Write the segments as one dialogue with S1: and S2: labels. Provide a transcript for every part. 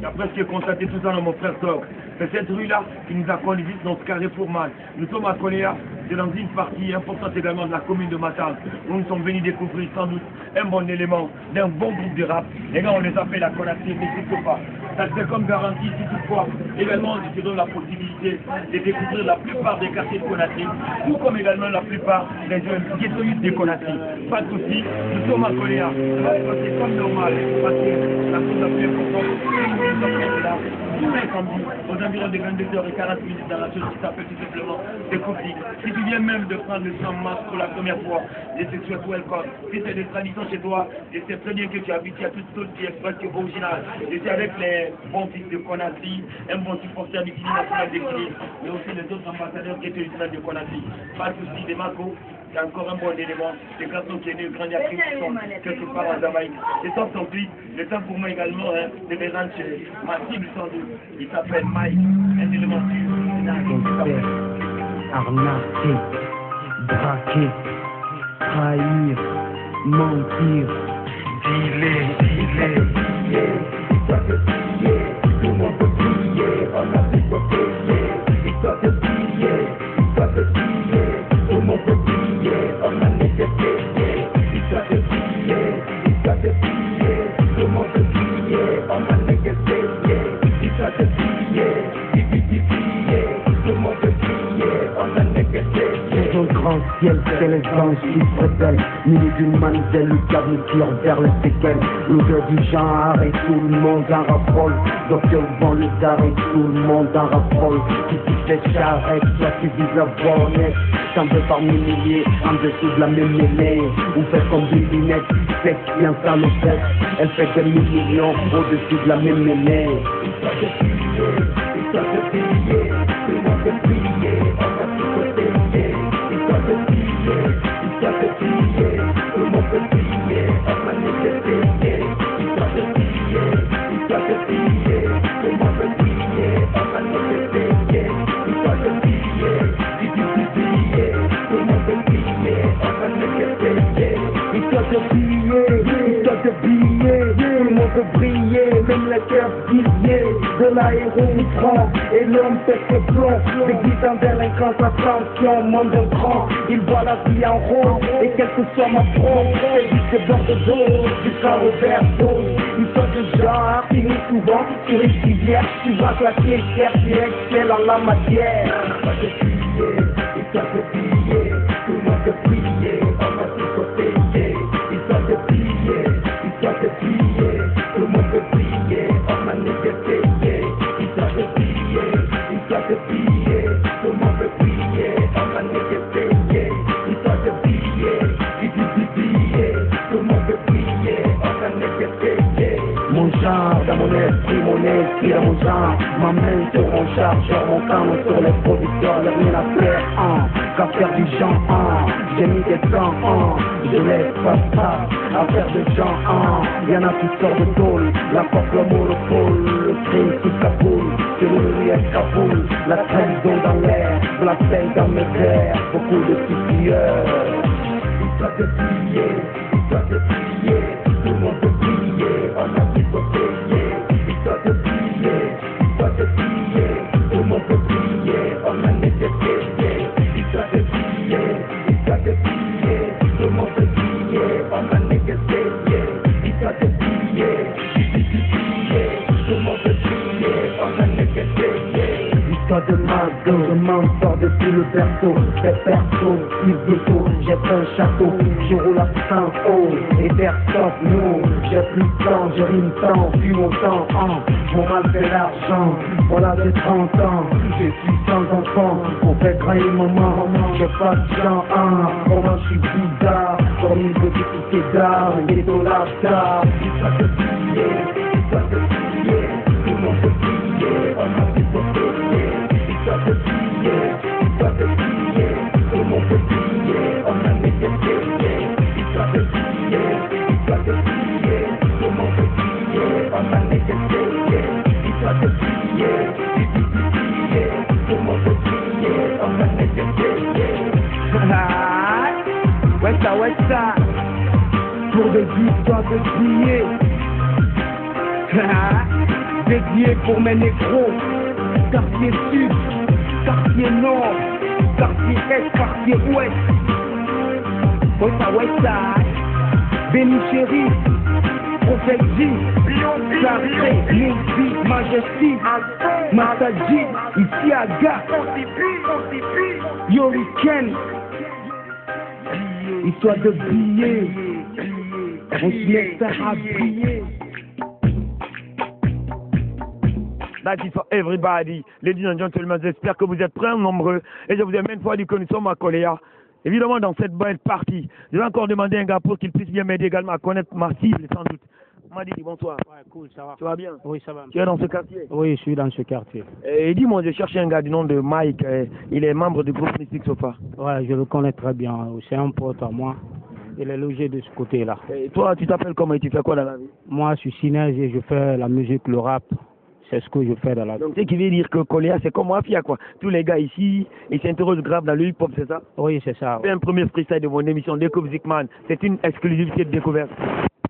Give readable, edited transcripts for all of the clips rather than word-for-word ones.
S1: D'après ce qui est constaté tout ça dans mon frère Thor, c'est cette rue-là qui nous a conduits dans ce carrefour mal. Nous sommes à Koléa, c'est dans une partie importante également de la commune de Matane, où nous sommes venus découvrir sans doute un bon élément d'un bon groupe de rap. Les gars, on les appelle la Conakry, n'hésite pas. Ça c'est comme garantie si toutefois, également, je te donne la possibilité de découvrir la plupart des quartiers de Conakry, tout comme également la plupart des jeunes ghettoïdes de Conakry. Pas de soucis, nous sommes à Koléa. C'est comme normal, parce que la chose la plus importante, c'est là, tout incendie aux environs de 22h40 dans la chose qui s'appelle tout simplement des conflits. Si tu viens même de prendre le sang masse pour la première fois, je te souhaite welcome. Si c'est des traditions chez toi, je sais très bien que tu habites à toute chose qui est presque originale. Je suis avec les bons fils de Conakry, un bon supporter du Guinée national d'équilibre, mais aussi les autres ambassadeurs qui étaient originaux de Conakry. Pas de soucis, des Marco. C'est encore un bon élément. Les garçons qui est né, grandi à Kingston, quelque part en Jamaïque. C'est top son clip. Le temps pour moi également, hein, de me rendre chez ma cible sans doute. Il s'appelle Mike, un élément sûr.
S2: Arnaquer, braquer, trahir, mentir, dealer, tout le monde peut briller, on a tout pour payer, histoire de briller, histoire de briller, tout le monde peut briller, on a nécessité, histoire de briller, histoire de briller, tout le monde peut briller, on a nécessité, histoire de briller, tout le monde peut briller, on a nécessité. Dans le grand ciel, c'est les anges qui se révèlent. Milieu d'une manivelle, le câble tire vers les séquelles. L'odeur du genre et tout le monde en raffole. Docteur vend les arrêts, tout le monde en raffole. Qui touche les charrettes, toi qui vises la bornette. Chambré par milliers, en dessous de la même mêlée. On fait comme des lunettes, sec, bien salopette. Elle fait des millions au-dessus de la même mêlée. Histoire de briller, histoire de briller, tout le monde peut briller, on a tout côté. Histoire de briller, histoire de briller, tout le monde peut briller, on a nécessité. Histoire de briller, histoire de briller, tout le monde peut briller, on a nécessité. Histoire de briller, tout le monde peut briller, on a nécessité. Histoire de briller, histoire de briller, tout le monde peut briller, même les cœurs brillés. De l'aéro on prend, et l'homme pète ses plombs. Les guides en délinquance, attention, monde de grand. Il voit la vie en rond, et quel que soit ma trompe, c'est jusque bord de dos, jusqu'à Roberto. Une sorte de genre, finit souvent sur une rivière. Tu vas claquer cher, tu excelles en la matière. Histoire de briller, histoire de briller, tout le monde peut briller, on a tout côté. Histoire de briller, histoire de briller, tout le monde peut briller, on a nécessité. Histoire de briller, histoire de briller, tout le monde peut briller, on a nécessité. Histoire de briller, tout le monde peut briller, on a nécessité. Mon genre, dans mon esprit dans mon genre. Ma main sur mon chargeur, mon camp sur les producteurs, y'a rien à faire, qu'à faire du genre, j'ai mis des temps, je laisse pas ça, à faire de gens, y'en a toutes sortes de tôles, la porte, le monopole, le crime sous Kaboul, c'est le à Kaboul, la trahison dans l'air, la peine dans mes airs, beaucoup de titilleurs. Histoire de briller, histoire de briller, tout le monde peut briller, on a tout pour payer. Histoire de briller, histoire de briller, tout le monde peut briller, on a nécessité. Histoire de briller, histoire de briller, tout le monde peut briller, on a nécessité. Histoire de briller, tout le monde peut briller, on a nécessité. Histoire de Mago, je m'en sors depuis le berceau. C'est perso, si bientôt, j'ai fait un château. Je roule à 100 haut, et personne, non. J'ai plus de temps, je rime tant, puis mon temps, mon mal fait l'argent. Voilà, j'ai 30 ans, je suis sans enfant. On fait trahir maman, j'ai pas de gens, comment je suis bizarre, comme une petite pédale, ghetto la star. Histoire de briller, histoire de briller, tout le monde peut briller, on a tout pour payer. Histoire de briller, histoire de briller, tout le monde peut briller, on a nécessité. Histoire de briller, histoire de briller, tout le monde peut briller, on a nécessité. Histoire de briller, tout le monde peut briller, on a nécessité. Ouais ça, pour des histoires de briller.
S3: dédié pour mes négros. Quartier sud, quartier nord, quartier est, quartier ouest. Westside, Béni Chéri, Prophète G, Sarré, Nilsi, Majesty, Masaji, ici à Ga, Yoriken, histoire de billets, on se met à briller.
S1: That is for everybody. Ladies and gentlemen, j'espère que vous êtes très nombreux. Et je vous ai même fois dit que nous sommes à Koléa. Évidemment, dans cette belle partie, je vais encore demander à un gars pour qu'il puisse bien m'aider également à connaître ma cible, sans doute. Madi, bonsoir.
S4: Ouais, cool, ça va.
S1: Tu vas bien?
S4: Oui, ça va.
S1: Tu es dans ce quartier?
S4: Oui, je suis dans ce quartier.
S1: Et dis-moi, je cherche un gars du nom de Mike. Il est membre du groupe Mystic Sofa.
S4: Ouais, je le connais très bien. C'est un pote à moi. Il est logé de ce côté-là.
S1: Et toi, tu t'appelles comment et tu fais quoi dans la vie?
S4: Moi, je suis cinéaste et je fais la musique, le rap. C'est ce que je fais dans la vie.
S1: Donc, ce qui veut dire que Koléa, c'est comme Mafia, quoi. Tous les gars ici, ils s'interrogent grave dans le hip-hop, c'est ça?
S4: Oui, c'est ça.
S1: Fais un premier freestyle de mon émission Découvre Zikman. C'est une exclusivité de découverte.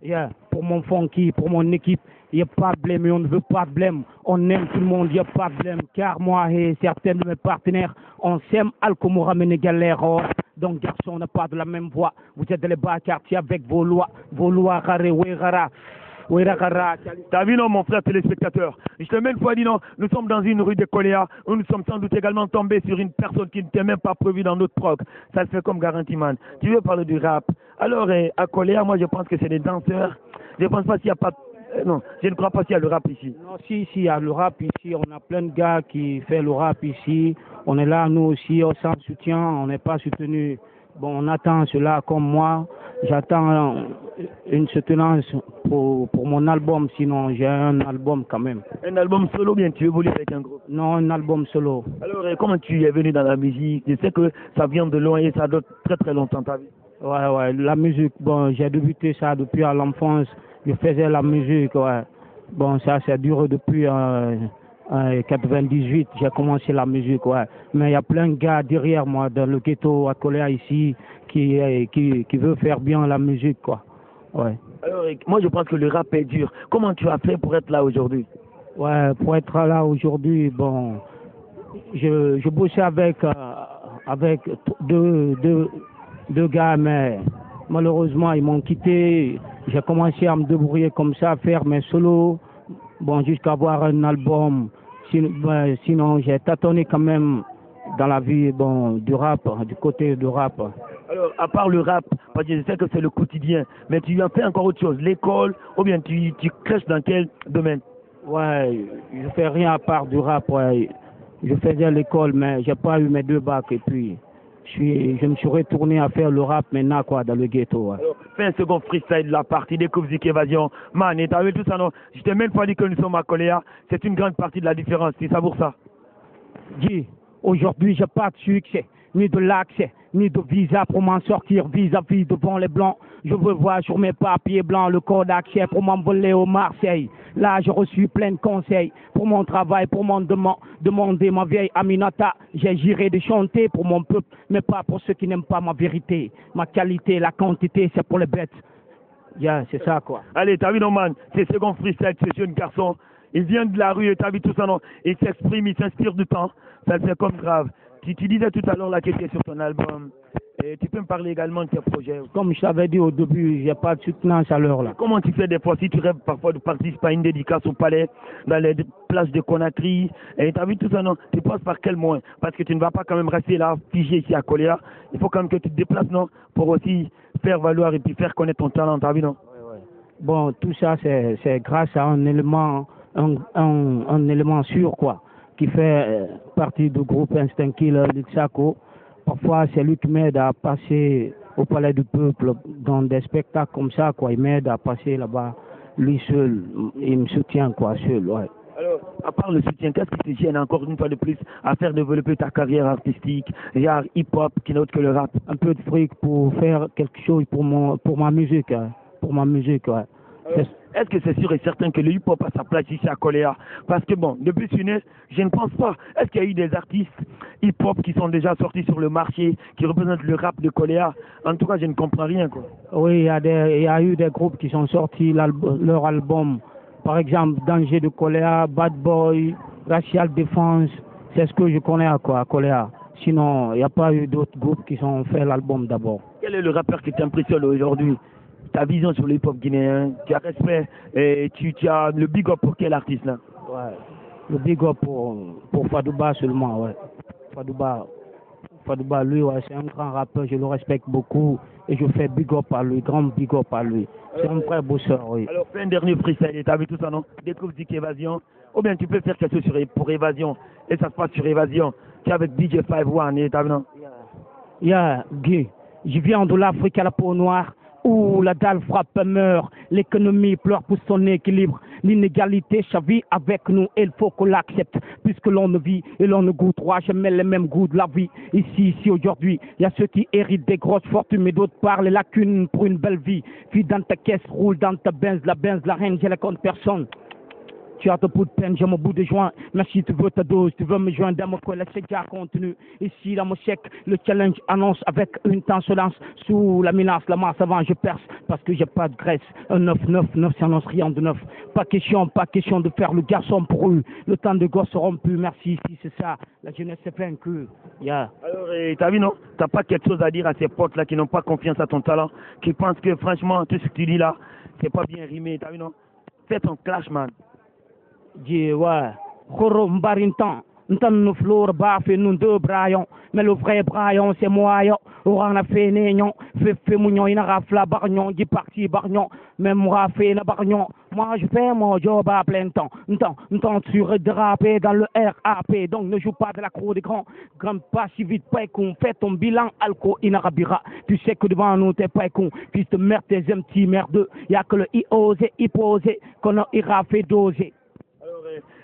S4: Yeah. Pour mon funky, pour mon équipe, il n'y a pas de blême et on ne veut pas de blême. On aime tout le monde, il n'y a pas de blême. Car moi et certains de mes partenaires, on s'aime, Alcomora galère. Oh. Donc, garçon, on n'a pas de la même voix. Vous êtes dans les bas quartiers avec vos lois, rare, rara.
S1: T'as vu, non, mon frère téléspectateur? Je te mets une fois dit, non, nous sommes dans une rue de Koléa où nous sommes sans doute également tombés sur une personne qui ne t'est même pas prévue dans notre prog. Ça le fait comme garantie, man. Tu veux parler du rap? Alors, à Koléa, moi, je pense que c'est des danseurs. Je ne pense pas s'il n'y a pas... non, je ne crois pas s'il y a le rap ici.
S4: Non, si, il y a le rap ici. On a plein de gars qui font le rap ici. On est là, nous aussi, sans soutien. On n'est pas soutenu. Bon, on attend cela comme moi. J'attends une soutenance pour mon album, sinon j'ai un album quand même.
S1: Un album solo, bien tu évolues avec un groupe?
S4: Non, un album solo.
S1: Alors, comment tu es venu dans la musique? Je sais que ça vient de loin et ça dure très très longtemps ta vie.
S4: Ouais, la musique, bon, j'ai débuté ça depuis à l'enfance. Je faisais la musique, ouais. Bon, ça dure depuis 98, j'ai commencé la musique, ouais. Mais il y a plein de gars derrière moi, dans le ghetto à Koléa ici, qui veut faire bien la musique, quoi. Ouais.
S1: Alors, moi je pense que le rap est dur. Comment tu as fait pour être là aujourd'hui?
S4: Ouais, pour être là aujourd'hui, bon, je bossais avec deux gars, mais malheureusement ils m'ont quitté. J'ai commencé à me débrouiller comme ça, à faire mes solos, bon, jusqu'à avoir un album. Sinon, j'ai tâtonné quand même dans la vie, bon, du rap, du côté du rap.
S1: Alors, à part le rap, parce que je sais que c'est le quotidien, mais tu as fait encore autre chose, l'école, ou bien tu crèches dans quel domaine?
S4: Ouais, je fais rien à part du rap, ouais. Je faisais l'école, mais j'ai pas eu mes 2 bacs, et puis je me suis retourné à faire le rap maintenant, quoi, dans le ghetto. Ouais.
S1: Alors, fais un second freestyle de la partie Découvre Zik Évasion. Man, et t'as vu tout ça, non? Je t'ai même pas dit que nous sommes à Koléa, c'est une grande partie de la différence, tu savoures ça?
S4: Dis, aujourd'hui, j'ai pas de succès, ni de l'accès, ni de visa pour m'en sortir vis-à-vis devant les blancs. Je veux voir sur mes papiers blancs le code d'accès pour m'envoler au Marseille. Là, je reçus plein de conseils pour mon travail, pour mon demander ma vieille Aminata. J'ai juré de chanter pour mon peuple, mais pas pour ceux qui n'aiment pas ma vérité. Ma qualité, la quantité, c'est pour les bêtes. Yeah, c'est ça, quoi.
S1: Allez, t'as vu, non, man? C'est second freestyle, ce jeune garçon. Il vient de la rue, t'as vu tout ça, non? Il s'exprime, il s'inspire du temps. Ça le fait comme grave. Tu disais tout à l'heure la question sur ton album. Et tu peux me parler également de tes projets.
S4: Comme je t'avais dit au début, j'ai pas de soutenance à l'heure là.
S1: Comment tu fais des fois si tu rêves parfois de participer à une dédicace au palais, dans les plages de Conakry, et tu as vu tout ça, non? Tu passes par quel moyen? Parce que tu ne vas pas quand même rester là, figé ici à Koléa. Il faut quand même que tu te déplaces, non? Pour aussi faire valoir et puis faire connaître ton talent, t'as vu, non?
S4: Ouais. Bon, tout ça, c'est grâce à un élément sûr, quoi, qui fait partie du groupe Instinct Killer, Lixaco. Parfois, c'est lui qui m'aide à passer au Palais du Peuple dans des spectacles comme ça, quoi. Il m'aide à passer là-bas, lui seul. Il me soutient, quoi, seul, ouais.
S1: Alors, à part le soutien, qu'est-ce qui te gêne encore une fois de plus à faire développer ta carrière artistique, genre hip-hop, qui n'est autre que le rap?
S4: Un peu de fric pour faire quelque chose pour ma musique, hein. Pour ma musique, ouais.
S1: Est-ce que c'est sûr et certain que le hip-hop a sa place ici à Koléa? Parce que bon, depuis Sunès, je ne pense pas. Est-ce qu'il y a eu des artistes hip-hop qui sont déjà sortis sur le marché, qui représentent le rap de Koléa? En tout cas, je ne comprends rien, quoi.
S4: Oui, il y a eu des groupes qui sont sortis leur album par exemple, Danger de Coléa, Bad Boy, Racial Défense, c'est ce que je connais à Coléa. Sinon, il n'y a pas eu d'autres groupes qui ont fait l'album d'abord.
S5: Quel est le rappeur qui t'impressionne aujourd'hui? Ta vision sur le hip-hop guinéen, tu as respect et tu as le big up pour quel artiste là?
S4: Ouais, le big up pour Fadouba seulement, ouais. Fadouba, lui, ouais, c'est un grand rappeur, je le respecte beaucoup et je fais big up à lui, grand big up à lui. C'est un vrai bosseur, oui.
S5: Alors, fais un dernier freestyle, tu as vu tout ça, non? Découvre Zik Évasion, ou bien tu peux faire quelque chose pour Évasion, et ça se passe sur Évasion. Tu es avec DJ 51, et t'as vu, non?
S4: Yeah, Guy, je viens de l'Afrique à la peau noire, où la dalle frappe meurt, l'économie pleure pour son équilibre, l'inégalité chavit avec nous, et il faut qu'on l'accepte, puisque l'on ne vit et l'on ne goûtera jamais les mêmes goûts de la vie. Ici, aujourd'hui, il y a ceux qui héritent des grosses fortunes, mais d'autres parlent les lacunes pour une belle vie. Vis dans ta caisse, roule dans ta Benz, la reine, j'ai la compte personne. Tu as ton bout de peine, j'ai mon bout de joint. Merci, tu veux ta dose, tu veux me joindre dans mon coin, laisse gars continue. Ici, dans mon chèque, le challenge annonce avec une tensolence. Sous la menace, la masse avant, je perce parce que j'ai pas de graisse. Un 9, ça annonce rien de neuf. Pas question de faire le garçon pour eux. Le temps de gosse rompu, merci, ici, c'est ça. La jeunesse est vaincue. Yeah.
S5: Alors, t'as vu, non? T'as pas quelque chose à dire à ces potes-là qui n'ont pas confiance à ton talent, qui pensent que, franchement, tout ce que tu dis là, c'est pas bien rimé, t'as vu, non? Fais ton clash, man.
S4: Dis, ouais, Khoro Mbarintan, Ntan nous flore baffe nous deux braillons, mais le vrai braillon c'est moi, yo. On a fait néon, fait mougnon, il a rafla bargnon, dit parti bargnon, même moi fait na bargnon. Moi je fais mon job à plein temps, Ntan tu redrapé dans le RAP, donc ne joue pas de la cour des grands, grimpe pas si vite, pas con, fais ton bilan, alco inarabira, tu sais que devant nous t'es pas con, fils de merde, t'es un petit merdeux, y'a que le hyposé, qu'on a ira fait doser.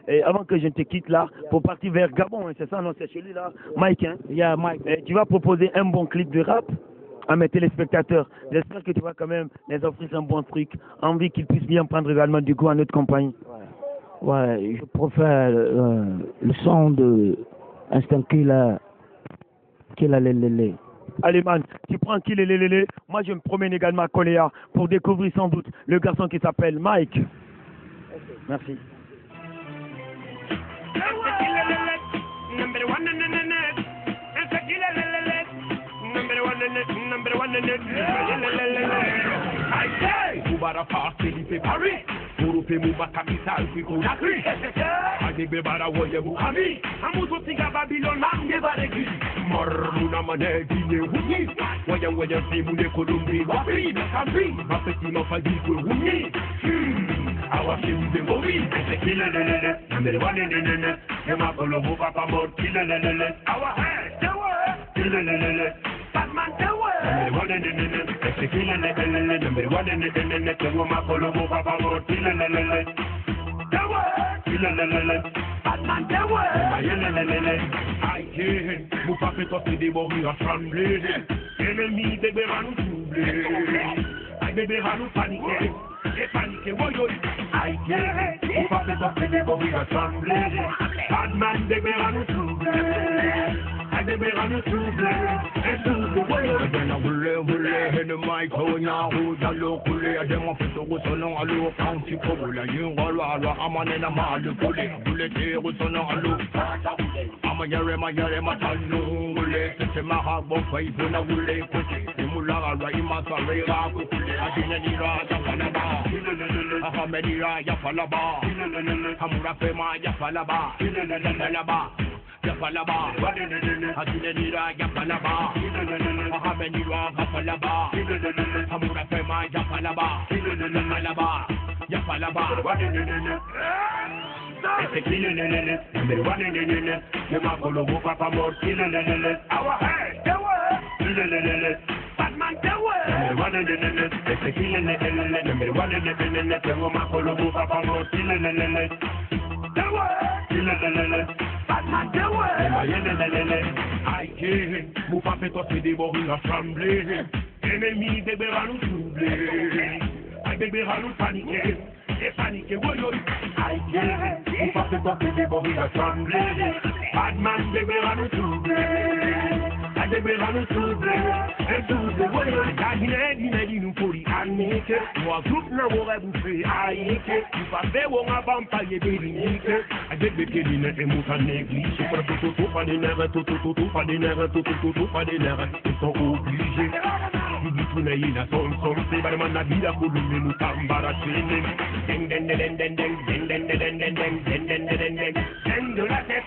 S5: Et avant que je ne te quitte là, pour partir vers Gabon, hein, c'est ça, non, c'est celui là, Mike, hein?
S4: Yeah, Mike.
S5: Et tu vas proposer un bon clip de rap à mes téléspectateurs. J'espère que tu vas quand même les offrir un bon truc, envie qu'ils puissent bien prendre également du goût à notre compagnie.
S4: Ouais, je préfère le son de Instant Killer, Lélé.
S5: Allez man, tu prends qui les. Moi je me promène également à Coléa pour découvrir sans doute le garçon qui s'appelle Mike. Merci.
S6: Number one in the net. It's a killer. Number one in the net. I say, Mubara Park, Felipe Paris. Urupe Muba Capital, Pico Nakri. Agbe Bara Woye Muhami. Amuto Tinga Babylon, Mange Baregi. Mormuna Mane, Dine Wuni. Woye Simune Kolumbi, Wabi, Nakambi. Mapeti Mafagi, Wuni. Our film the movie, it's a killer. Number one in the net. Yama Kolobo Papa Mort, killer. Our head, the word, killer. Batman, the word. Number one in the net. It's a killer. Number one in the net. Yama Kolobo Papa Mort, killer. The word, killer. Batman, the word. I can't move up it up to the body of family. Enemy, they be run to I be run panic. Panic, boy, I can't move up it up to the body of family. Bad man, they be run to I be run to boy. Then I will in the mic, oh, now, who's a local, them off it was so long, a low county couple, and you all are a man in a mile, bullet here was so long, a low. I'm a Yerema, it's a mahab of faith when I will lay put it. The Mullah, Raima, Sarah, I didn't need a Ahamedira, Yafalaba, Hamurafema, Yafalaba, Yafalaba, Adinera, Yafalaba, Ahamedira, Yafalaba, Hamurafema, Yafalaba. It's a killer, number one in the you might follow Papa Mort, killer, our head, the word, killer, Batman, the word, number one in the it's a killer, number one in the you might follow Papa Mort, killer, the word, killer, Batman, the word, I can't move up it up to the body of family. Enemy, they be run to blame. I be run panic. Panic, I can't move up the body of family. Bad man, they be run to blame. Adebera no subre, subre, bueno, dine no pori anike, wa group na wo ga bufe aike, you fa be wo nga bampa ye berike, adebe kedine emuta néglige, pour tout pas de nerfs, tout pas de nerfs, tout pas de nerfs, ils sont obligés. Di tu na ina son se bar man na vida ko lume mu tambara chene, deng deng deng deng deng deng deng deng deng deng deng deng deng deng de la tête.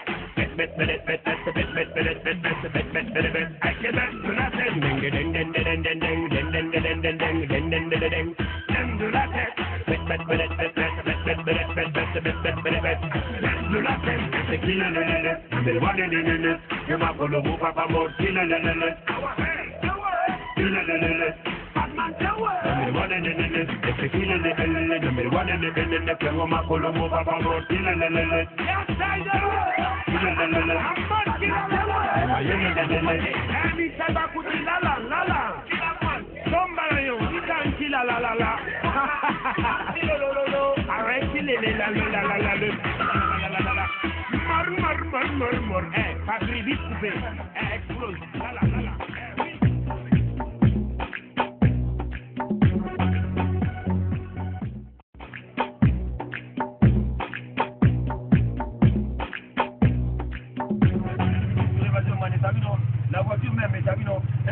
S1: La voiture même est un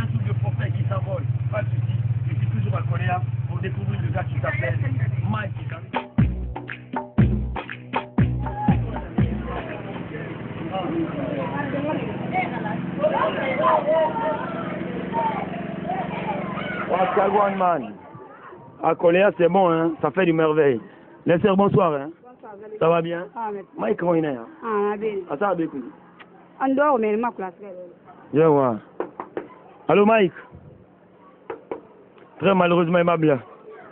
S1: truc de forfait qui s'envole, pas de soucis. Je suis toujours à Koléa pour découvrir le gars qui s'appelle Mike.
S5: Pascal One Man. À Koléa, c'est bon, hein? Ça fait du merveille. Les sœurs, bonsoir, hein? Ça va bien? Mike, comment il est? Ah, ça va bien. Je vois. Allô Mike. Très malheureusement aimable.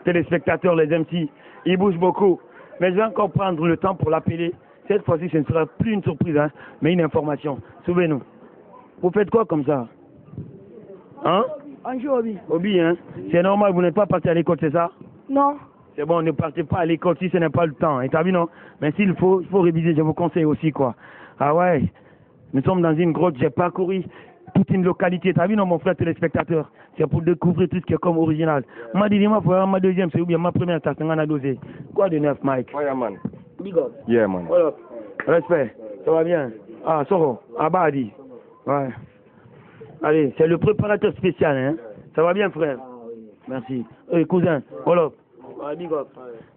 S5: Téléspectateurs, les MC, ils bougent beaucoup. Mais je vais encore prendre le temps pour l'appeler. Cette fois-ci, ce ne sera plus une surprise, hein, mais une information. Souvenez-nous. Vous faites quoi comme ça? Hein?
S7: On joue au bi.
S5: Hobby, hein? C'est normal, vous n'êtes pas parti à l'école, c'est ça?
S7: Non.
S5: C'est bon, ne partez pas à l'école si ce n'est pas le temps. Et t'as vu, non? Mais s'il faut, il faut réviser, je vous conseille aussi, quoi. Ah ouais? Nous sommes dans une grotte, j'ai parcouru toute une localité. T'as vu, non, mon frère téléspectateur? C'est pour découvrir tout ce qui est comme original. M'a dit, moi, pour ma deuxième, c'est ou bien ma première station, on a dosé. Quoi de neuf, Mike?
S8: Yeah, man.
S5: Big up.
S8: Yeah, man.
S5: Voilà. Respect. Ça va bien? Ah, Soro. Abadi. Ouais. Allez, c'est le préparateur spécial, hein? Ça va bien, frère? Merci. Cousin. Voilà. Ouais, big up.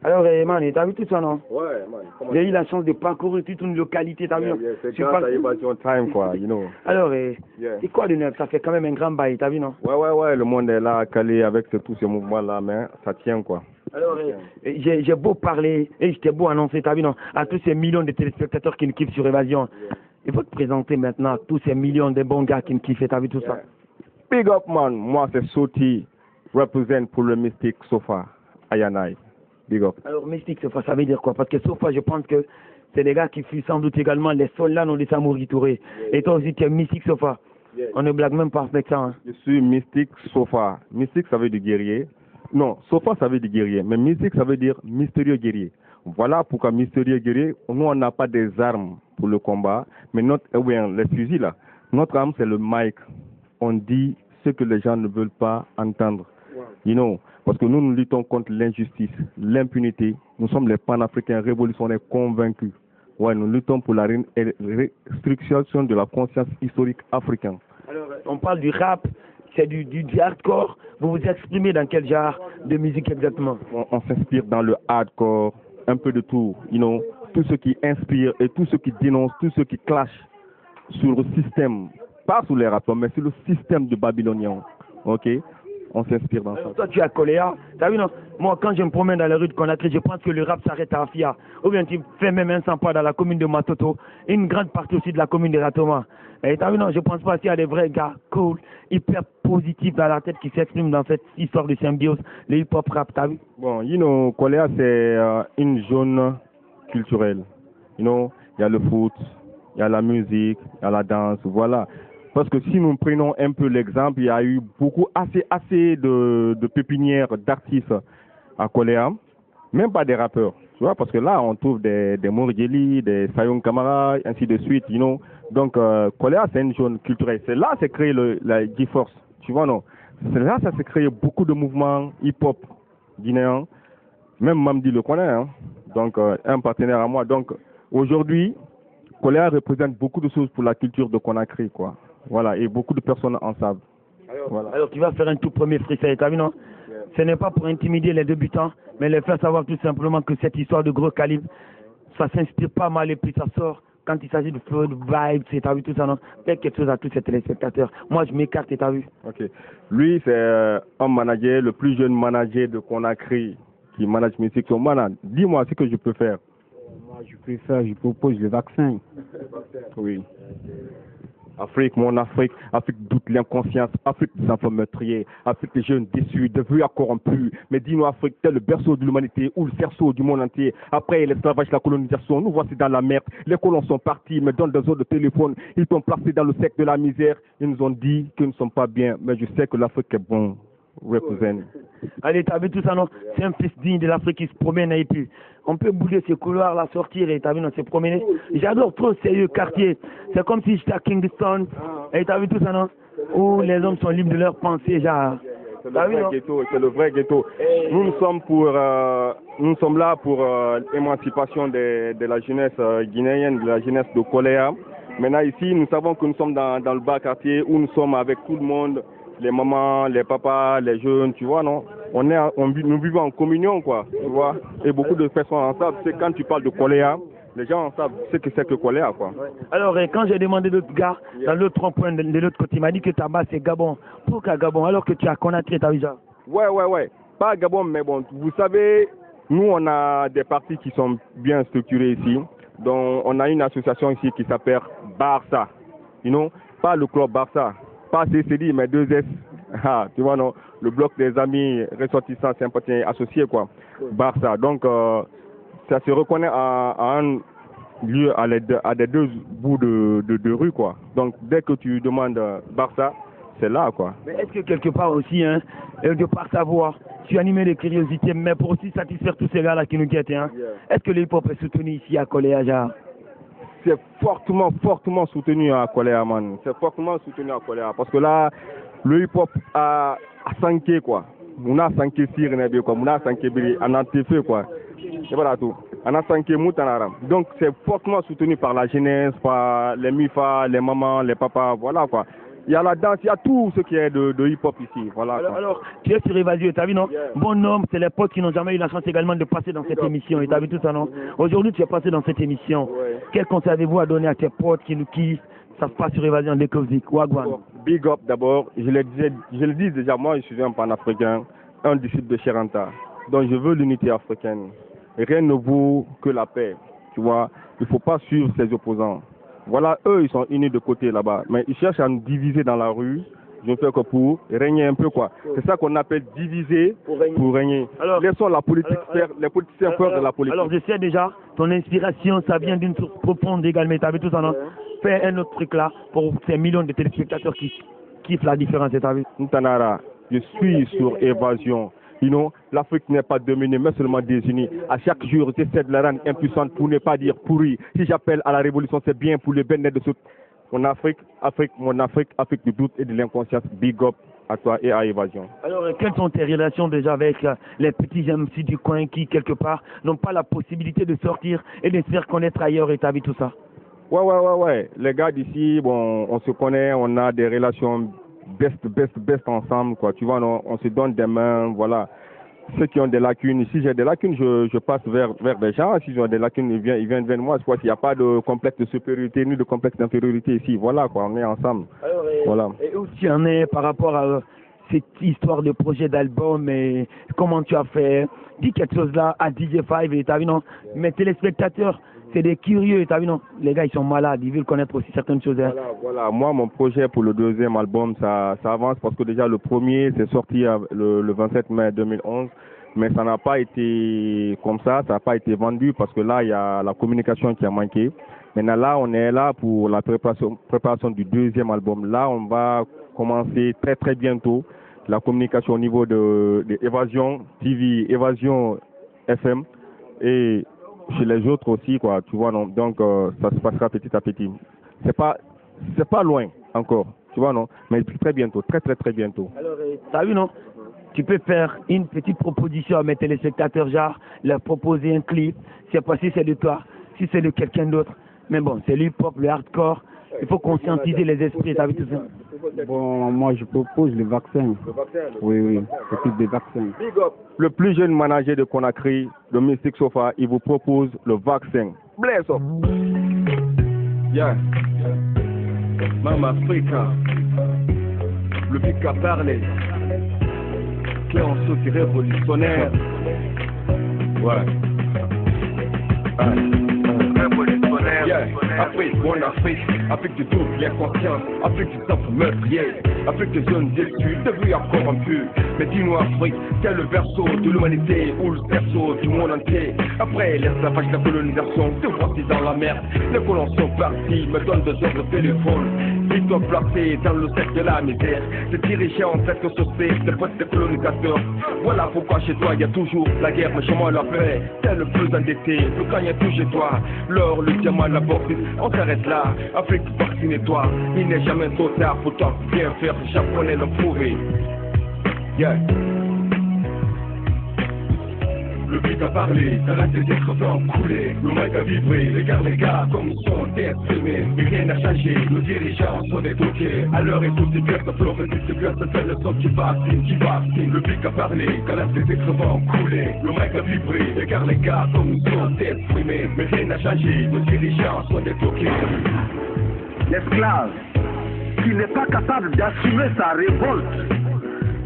S5: Alors, man, t'as vu tout ça, non?
S8: Ouais, man.
S5: J'ai eu la chance de parcourir toute une localité, t'as vu?
S8: C'est grâce à Évasion Time, quoi, you know.
S5: Alors, c'est quoi de neuf? Ça fait quand même un grand bail, t'as vu, non?
S8: Ouais, le monde est là, calé avec tous ces mouvements-là, mais ça tient, quoi.
S5: Alors, j'ai beau parler, et j'étais beau annoncer, t'as vu, non? À tous ces millions de téléspectateurs qui nous kiffent sur Évasion. Il faut te présenter maintenant à tous ces millions de bons gars qui nous kiffent, t'as vu tout ça?
S8: Big up, man. Moi, c'est Soti, représente pour le Mystique Sofa, Ayanai. Big up.
S5: Alors, Mystique Sofa, ça veut dire quoi? Parce que Sofa, je pense que c'est des gars qui fuient sans doute également les soldats non des Samori Touré. Et toi aussi, tu es Mystique Sofa. On ne blague même pas avec ça. Hein.
S8: Je suis Mystique Sofa. Mystique, ça veut dire guerrier. Non, Sofa, ça veut dire guerrier. Mais Mystique, ça veut dire mystérieux guerrier. Voilà pourquoi mystérieux guerrier, nous, on n'a pas des armes pour le combat. Mais les fusils, là, notre arme, c'est le mic. On dit ce que les gens ne veulent pas entendre. You know, parce que nous luttons contre l'injustice, l'impunité. Nous sommes les panafricains révolutionnaires convaincus. Ouais, nous luttons pour la restriction de la conscience historique africaine.
S5: Alors, on parle du rap, c'est du hardcore. Vous vous exprimez dans quel genre de musique exactement?
S8: On s'inspire dans le hardcore, un peu de tout. You know, tout ce qui inspire et tout ce qui dénonce, tout ce qui clash sur le système, pas sur les rappeurs, mais sur le système de Babylonien. Ok? On s'inspire dans ça.
S5: Toi, tu es à Koléa. T'as vu, non? Moi, quand je me promène dans les rues de Conakry, je pense que le rap s'arrête à Afia. Ou bien tu fais même un 100 pas dans la commune de Matoto. Et une grande partie aussi de la commune de Ratoma. Et t'as vu, non? Je pense pas qu'il y a des vrais gars cool, hyper positifs dans la tête qui s'expriment dans cette histoire de symbiose, le hip-hop rap. T'as vu?
S8: Bon, you know, Koléa, c'est une zone culturelle. You know, il y a le foot, il y a la musique, il y a la danse, voilà. Parce que si nous prenons un peu l'exemple, il y a eu assez de pépinières d'artistes à Koléa, même pas des rappeurs. Tu vois, parce que là, on trouve des Morgeli, des Sayong Kamara, ainsi de suite, you know. Donc, Koléa, c'est une zone culturelle. C'est là que s'est créé la G-Force, tu vois, non? C'est là que ça s'est créé beaucoup de mouvements hip-hop guinéens. Même Mamdi le connaît, hein. Donc, un partenaire à moi. Donc, aujourd'hui, Koléa représente beaucoup de choses pour la culture de Conakry, quoi. Voilà, et beaucoup de personnes en savent. Voilà.
S5: Alors, tu vas faire un tout premier freestyle, t'as vu, non? Ce n'est pas pour intimider les débutants, mais les faire savoir tout simplement que cette histoire de gros calibre, ça s'inspire pas mal et puis ça sort quand il s'agit de flow, de vibes, t'as vu tout ça, non? Fais quelque chose à tous ces téléspectateurs. Moi, je m'écarte, t'as vu?
S8: Ok. Lui, c'est un manager, le plus jeune manager de Conakry, qui manage musique. So, man, dis-moi ce que je peux faire.
S4: Moi, je propose le vaccin.
S8: Oui. Afrique, mon Afrique, Afrique doute l'inconscience, Afrique des enfants meurtriers, Afrique des jeunes déçus, de vieux corrompus. Mais dis-nous, Afrique, tel le berceau de l'humanité ou le cerceau du monde entier. Après l'esclavage, la colonisation, nous voici dans la merde. Les colons sont partis, me donnent des ordres de téléphone. Ils t'ont placé dans le cercle de la misère. Ils nous ont dit que nous ne sommes pas bien, mais je sais que l'Afrique est bon. Représente.
S5: Allez, t'as vu tout ça, non? C'est un fils digne de l'Afrique qui se promène et puis on peut bouger ces couloirs là, sortir et t'as vu, non, se promener. J'adore trop ces quartiers. C'est comme si j'étais à Kingston et t'as vu tout ça, non? Où les hommes sont libres de leurs pensées, genre.
S8: C'est le vrai ghetto, c'est le vrai ghetto. Nous sommes là pour l'émancipation de la jeunesse guinéenne, de la jeunesse de Koléa. Maintenant ici, nous savons que nous sommes dans le bas quartier où nous sommes avec tout le monde. Les mamans, les papas, les jeunes, tu vois, non? Nous vivons en communion, quoi, tu vois? Et beaucoup de personnes en savent. C'est quand tu parles de Koléa, les gens en savent ce que c'est que Koléa, quoi.
S5: Alors, quand j'ai demandé d'autres gars, dans l'autre rond-point de l'autre côté, il m'a dit que ta base c'est Gabon. Pourquoi Gabon? Alors que tu as Conakry, t'as vu ça?
S8: Ouais. Pas Gabon, mais bon, vous savez, nous, on a des partis qui sont bien structurés ici. Donc, on a une association ici qui s'appelle Barça. You know? Pas le club Barça. Pas CCD, mais 2S. Ah, tu vois, non? Le bloc des amis ressortissants, sympathiens, associés, quoi. Barça. Donc, ça se reconnaît à un lieu, à des deux bouts de rue, quoi. Donc, dès que tu demandes Barça, c'est là, quoi.
S5: Mais est-ce que quelque part aussi, hein, de par sa voix, tu animé de curiosité, mais pour aussi satisfaire tous ces gars-là qui nous guettent, hein? Est-ce que le hip-hop est soutenu ici à Koléa, genre?
S8: C'est fortement soutenu à Koléa, man. C'est fortement soutenu à Koléa. Parce que là, le hip-hop a sanké, quoi. On a sanké Sirnebe, quoi. On a sanké Biri, on a fait, quoi. C'est voilà tout. On a sanké Moutanaram. Donc, c'est fortement soutenu par la jeunesse, par les MIFA, les mamans, les papas, voilà, quoi. Il y a la danse, il y a tout ce qui est de hip-hop ici. Voilà,
S5: alors, tu es sur Évasion, t'as vu, non? Bon homme, c'est les potes qui n'ont jamais eu la chance également de passer dans cette émission. Et t'as vu tout ça, non? Aujourd'hui, tu es passé dans cette émission. Quel conseil avez-vous à donner à tes potes qui nous kiffent? Ça se passe sur Évasion Découvrique. Wagwan.
S8: Big up d'abord. Je le dis déjà, moi, je suis un panafricain, un disciple de Cheranta. Donc, je veux l'unité africaine. Rien ne vaut que la paix. Tu vois, il ne faut pas suivre ses opposants. Voilà, eux, ils sont unis de côté là-bas. Mais ils cherchent à nous diviser dans la rue. Je ne fais que pour régner un peu, quoi. C'est ça qu'on appelle diviser pour régner. Alors, laissons la politique faire, les politiciens faire de la politique.
S5: Alors, je sais déjà, ton inspiration, ça vient d'une source profonde également. Tu as vu tout ça, non? Fais un autre truc là pour ces millions de téléspectateurs qui kiffent la différence, tu as vu?
S8: Ntanara, je suis sur Évasion. You know, l'Afrique n'est pas dominée, mais seulement désunie. À chaque jour, j'essaie de la rendre impuissante pour ne pas dire pourrie. Si j'appelle à la révolution, c'est bien pour le bien-être de ce... Mon Afrique, Afrique du doute et de l'inconscience. Big up à toi et à Évasion.
S5: Alors, quelles sont tes relations déjà avec les petits MC du coin qui, quelque part, n'ont pas la possibilité de sortir et de se faire connaître ailleurs et t'as vu tout ça?
S8: Ouais. Les gars d'ici, bon, on se connaît, on a des relations best ensemble, quoi. Tu vois, on se donne des mains, voilà. Ceux qui ont des lacunes, si j'ai des lacunes, je passe vers des gens. Si j'ai des lacunes, ils viennent vers moi. Il n'y a pas de complexe de supériorité ni de complexe d'infériorité ici. Voilà, quoi, on est ensemble.
S5: Alors,
S8: voilà.
S5: Et où tu en es par rapport à cette histoire de projet d'album et comment tu as fait? Dis quelque chose là à DJ5 et t'as vu, non? Mes téléspectateurs, c'est des curieux, t'as vu, non? Les gars, ils sont malades, ils veulent connaître aussi certaines choses. Hein.
S8: Voilà. Moi, mon projet pour le deuxième album, ça avance parce que déjà le premier, c'est sorti le 27 mai 2011. Mais ça n'a pas été comme ça n'a pas été vendu parce que là, il y a la communication qui a manqué. Maintenant, là, on est là pour la préparation du deuxième album. Là, on va commencer très, très bientôt la communication au niveau de Évasion TV, Évasion FM. et chez les autres aussi, quoi, tu vois, non. Donc, ça se passera petit à petit. C'est pas loin encore, tu vois, non. Mais très bientôt, très bientôt.
S5: Alors, t'as vu, non? Tu peux faire une petite proposition à mes téléspectateurs, genre leur proposer un clip. C'est pas si c'est de toi, si c'est de quelqu'un d'autre. Mais bon, c'est l'hip-hop, le hardcore. Il faut conscientiser les esprits, t'as vu tout ça?
S4: Bon, moi je propose le vaccin. Oui, c'est plus des vaccins.
S8: Le plus jeune manager de Conakry, de Mystic Sofa, il vous propose le vaccin. Bless up.
S1: Yeah. Mama Africa. Le pic à parler. Clémenceau qui révolutionnaire. Ouais. Révolutionnaire. Yeah. Afrique, mon Afrique. Afrique du tout, bien conscience. Afrique du sang meurtrier. Afrique des zones déçues, de vie encore corrompues. Mais dis-nous Afrique, quel est le berceau de l'humanité ou le berceau du monde entier? Après l'esclavage, la colonisation, te voici dans la merde. Les colons sont partis, me donnent 2 heures de téléphone. Ils doivent placer dans le cercle de la misère. Les dirigeants en fait que ce fait, les potes des colonisateurs. Voilà pourquoi chez toi il y a toujours la guerre, mais chez moi la paix. T'es le plus endetté, le quand il y a tout chez toi. L'or, le diamant, la bauxite, on s'arrête là. Afrique, vaccinez-toi, il n'est jamais trop tard pour toi bien faire. Les Japonais l'ont prouvé. Yeah. Le beat a parlé, ça l'a des écrasants coulés. Le mic a vibré, regarde les gars comme ils sont exprimés. Mais rien n'a changé, nos dirigeants sont détoqués. À l'heure et tout c'est bien, ça flore et c'est bien, ça fait le son qui vaccine. Le beat a parlé, ça l'a des écrasants coulés. Le mic a vibré, regarde les gars comme ils sont exprimés. Mais rien n'a changé, nos dirigeants sont détoqués.
S3: L'esclave qui n'est pas capable d'assumer sa révolte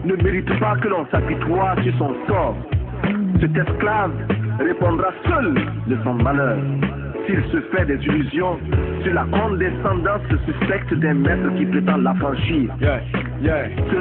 S3: ne mérite pas que l'on s'apitoie sur son sort. Cet esclave répondra seul de son malheur s'il se fait des illusions sur la condescendance suspecte des maîtres qui prétendent l'affranchir.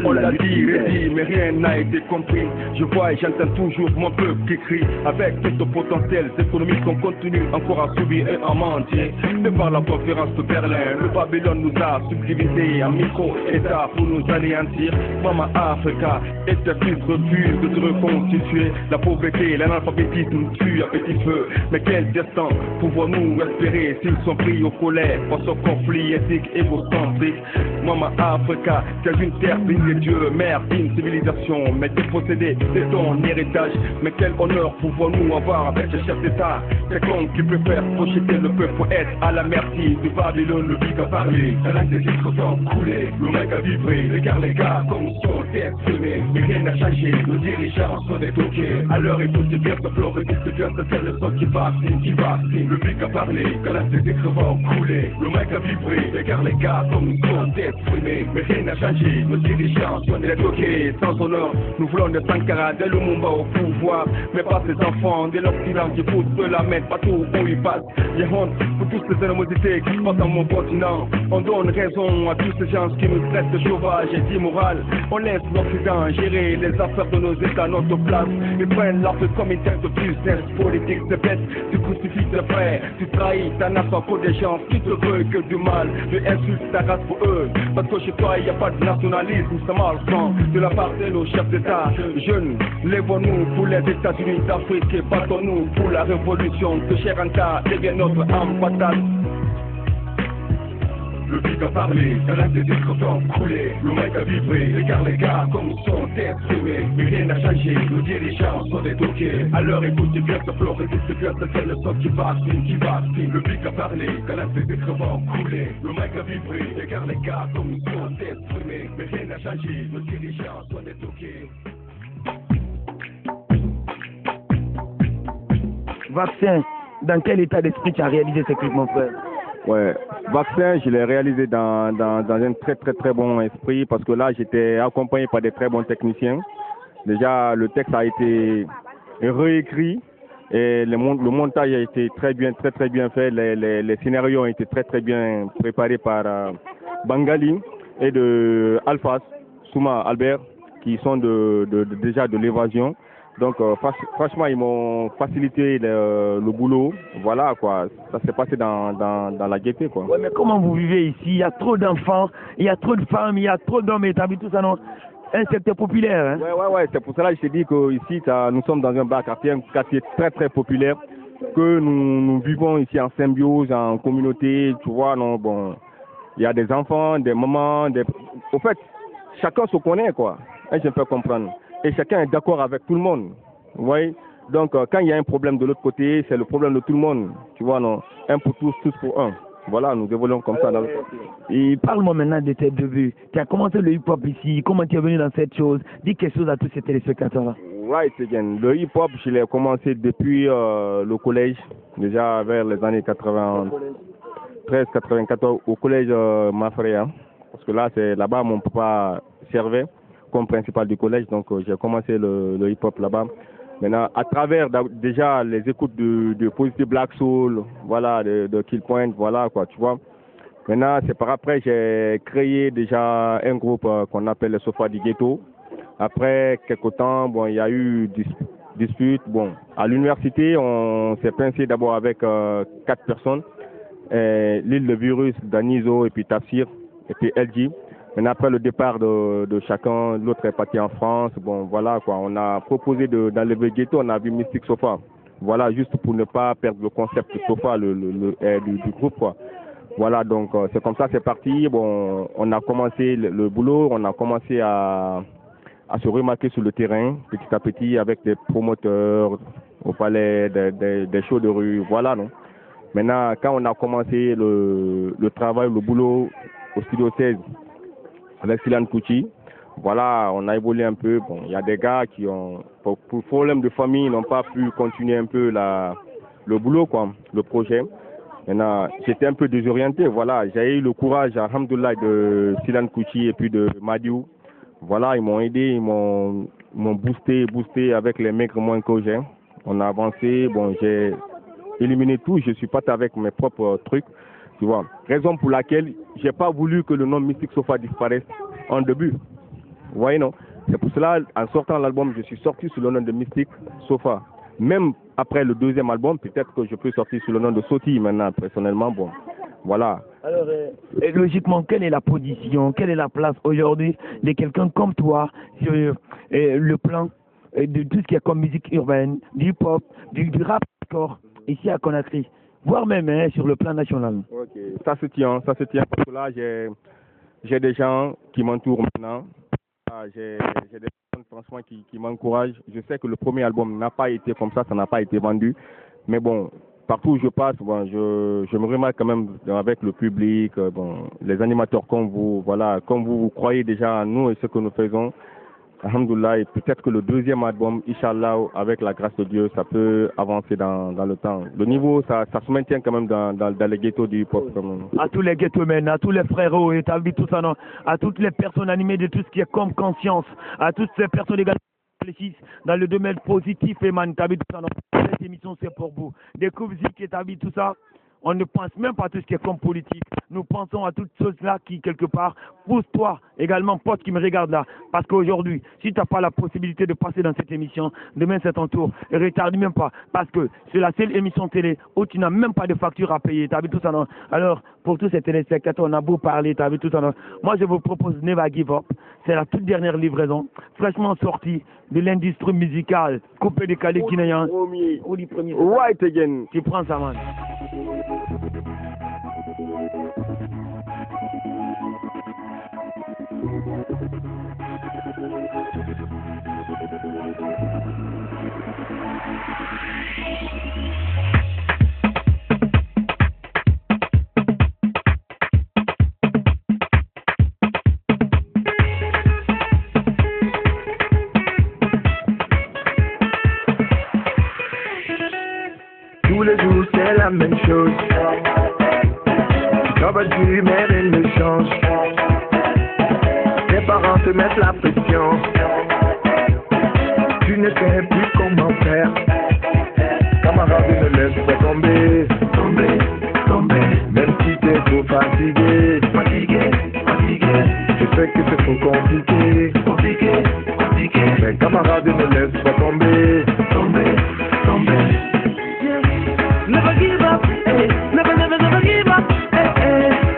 S1: On l'a dit, redit, mais rien n'a été compris. Je vois et j'entends toujours mon peuple qui crie. Avec tout le potentiel économique qu'on continue encore à subir et à mentir. De par la conférence de Berlin, le Babylone nous a subdivisé en micro-états pour nous anéantir. Mama Africa, et tes fils refusent de se reconstituer. La pauvreté, l'analphabétisme tue à petit feu. Mais quel destin pouvons-nous espérer s'ils sont pris au colère par ce conflit éthique égocentrique? Mama Africa, c'est une terre digne des dieux, mère d'une civilisation, mais dépossédée de ton héritage. Mais quel honneur pouvons-nous avoir avec ce chef d'État? Quelqu'un qui préfère projeter le peuple pour être à la merci du Babylone. Le pic a parlé, la langue des titres sont coulés, le mec a vibré, regarde les gars comme ils sont exprimés. Mais rien n'a changé, nos dirigeants sont détoqués. À l'heure et tout c'est bien, ça flore et tout c'est bien, ça fait le son qui vaccine. Le pic a parlé, la langue des titres vont couler, le mec a vibré, regarde les gars comme ils sont exprimés. Mais rien n'a changé, nos dirigeants sont détoqués. Sans honneur, nous voulons de Sankara, de Lumumba au pouvoir. Mais pas ces enfants de l'Occident qui foutent de la mettre partout où ils passent. J'ai honte pour toutes ces animosités qui se passent dans mon continent. On donne raison à tous ces gens qui nous traitent de sauvages et d'immoral. On laisse l'Occident gérer les affaires de nos États à notre place. Ils prennent l'Afrique comme une terre de business politique. C'est bête, tu crucifies tes frères, tu trahis ta nation pour des gens qui te veulent que du mal. Tu insultes ta race pour eux, parce que chez toi il n'y a pas de nationalisme, ça marche sans de la part de nos chefs d'État. Jeunes, lèvons-nous pour les États-Unis d'Afrique et battons-nous pour la révolution. Que Cheranta devient notre âme fatale. Le beat a parlé, la langue des titres sont coulés, le mic a vibré, regarde les gars comme ils sont exprimés. Mais rien n'a changé, nos dirigeants sont détoqués. À l'heure écoute, c'est bien, ça flore et c'est bien, ça fait le son qui vaccine. Le beat a parlé, la langue des titres vont couler, le mic a vibré, regarde les gars comme ils sont exprimés. Mais rien n'a changé, nos dirigeants sont détoqués.
S5: Vaccin, dans quel état d'esprit tu as réalisé ce clip, mon frère?
S8: Ouais, vaccin, je l'ai réalisé dans un très bon esprit parce que là, j'étais accompagné par des très bons techniciens. Déjà, le texte a été réécrit et le montage a été très bien fait. Les scénarios ont été très bien préparés par Bangali et de Alphas, Souma Albert, qui sont déjà de l'évasion. Donc franchement, ils m'ont facilité le boulot. Voilà quoi, ça s'est passé dans la gaieté quoi.
S5: Ouais, mais comment vous vivez ici? Il y a trop d'enfants, il y a trop de femmes, il y a trop d'hommes, et t'as vu tout ça, non? un secteur populaire. Hein?
S8: Ouais, c'est pour cela que je t'ai dit qu'ici, nous sommes dans un quartier très très populaire, que nous vivons ici en symbiose, en communauté, tu vois, non, bon, il y a des enfants, des mamans, au fait, chacun se connaît, quoi, et je peux comprendre, et chacun est d'accord avec tout le monde, vous voyez, donc quand il y a un problème de l'autre côté, c'est le problème de tout le monde, tu vois, non, un pour tous, tous pour un. Voilà, nous évoluons comme ça.
S5: Et parle-moi maintenant de tes débuts. Tu as commencé le hip-hop ici, comment tu es venu dans cette chose? Dis quelque chose à tous ces téléspectateurs-là.
S8: Right again. Le hip-hop, je l'ai commencé depuis le collège, déjà vers les années 93-94, au collège Mafré. Parce que là, c'est là-bas mon papa servait comme principal du collège, donc j'ai commencé le hip-hop là-bas. Maintenant, à travers déjà les écoutes de Positive Black Soul, voilà, de Kill Point, voilà, quoi, tu vois. Maintenant, c'est par après, j'ai créé déjà un groupe qu'on appelle le Sofa du Ghetto. Après quelques temps, bon, il y a eu dispute. Bon, à l'université, on s'est pincé d'abord avec 4 personnes. L'île de Virus, Danizo et puis Tafsir et puis LG. Maintenant, après le départ de chacun, l'autre est parti en France. Bon, voilà, quoi. On a proposé d'enlever le ghetto, on a vu Mystic Sofa. Voilà, juste pour ne pas perdre le concept Sofa du groupe, quoi. Voilà, donc c'est comme ça, c'est parti. Bon, on a commencé le boulot, on a commencé à se remarquer sur le terrain, petit à petit, avec des promoteurs au palais, des shows de rue, voilà, non. Maintenant, quand on a commencé le travail, le boulot au Studio 16, avec Silan Kouchi, voilà, on a évolué un peu. Bon, il y a des gars qui ont, pour problème de famille, n'ont pas pu continuer un peu le boulot, quoi, le projet. Maintenant, j'étais un peu désorienté, voilà. J'ai eu le courage, alhamdoulilah, de Silan Kouchi et puis de Madiou. Voilà, ils m'ont aidé, ils m'ont boosté avec les maigres moins que j'ai. On a avancé, bon, j'ai éliminé tout, je suis parti avec mes propres trucs. Tu vois, raison pour laquelle j'ai pas voulu que le nom Mystic Sofa disparaisse en début. Vous voyez, non? C'est pour cela, en sortant l'album, je suis sorti sous le nom de Mystic Sofa. Même après le deuxième album, peut-être que je peux sortir sous le nom de Soti maintenant, personnellement, bon, voilà.
S5: Alors, logiquement, quelle est la position, quelle est la place aujourd'hui de quelqu'un comme toi sur le plan de tout ce qui est comme musique urbaine, du hip-hop, du rap hardcore, ici à Conakry? Voire même sur le plan national.
S8: Ok, ça se tient, parce que là, j'ai des gens qui m'entourent maintenant. J'ai des personnes, franchement, qui m'encouragent. Je sais que le premier album n'a pas été comme ça n'a pas été vendu. Mais bon, partout où je passe, bon, je me remarque quand même avec le public, bon, les animateurs comme vous, voilà, comme vous croyez déjà en nous et ce que nous faisons. Alhamdoulilah, et peut-être que le deuxième album, Inch'Allah, avec la grâce de Dieu, ça peut avancer dans le temps. Le niveau, ça se maintient quand même dans les ghettos du hip-hop.
S5: À tous les ghettomen, à tous les frérots, et t'as vu tout ça, non? À toutes les personnes animées de tout ce qui est comme conscience, à toutes ces personnes également qui réfléchissent dans le domaine positif, et man, t'as vu tout ça, non? Cette émission, c'est pour vous. Des coups et t'as vu tout ça? On ne pense même pas à tout ce qui est comme politique. Nous pensons à toutes choses là qui, quelque part, pousse-toi également, pote qui me regarde là. Parce qu'aujourd'hui, si tu n'as pas la possibilité de passer dans cette émission, demain c'est ton tour. Et retarde même pas. Parce que c'est la seule émission télé où tu n'as même pas de facture à payer. Tu as vu tout ça, non? Alors, pour tous ces téléspectateurs, on a beau parler, tu as vu tout ça, non? Moi, je vous propose Never Give Up. C'est la toute dernière livraison, fraîchement sortie de l'industrie musicale, coupé décalé guinéen. Premier.
S8: Right again.
S5: Tu prends ça, man.
S2: Tous les jours c'est la même chose. Tu travailles dur mais rien ne change. Tes parents te mettent la pression. Tu ne sais plus comment faire. Camarade, ne laisse pas tomber. Même si t'es trop fatigué. Je sais que c'est trop compliqué. Mais camarade, ne laisse pas tomber. Never give up, eh. Never give up, eh.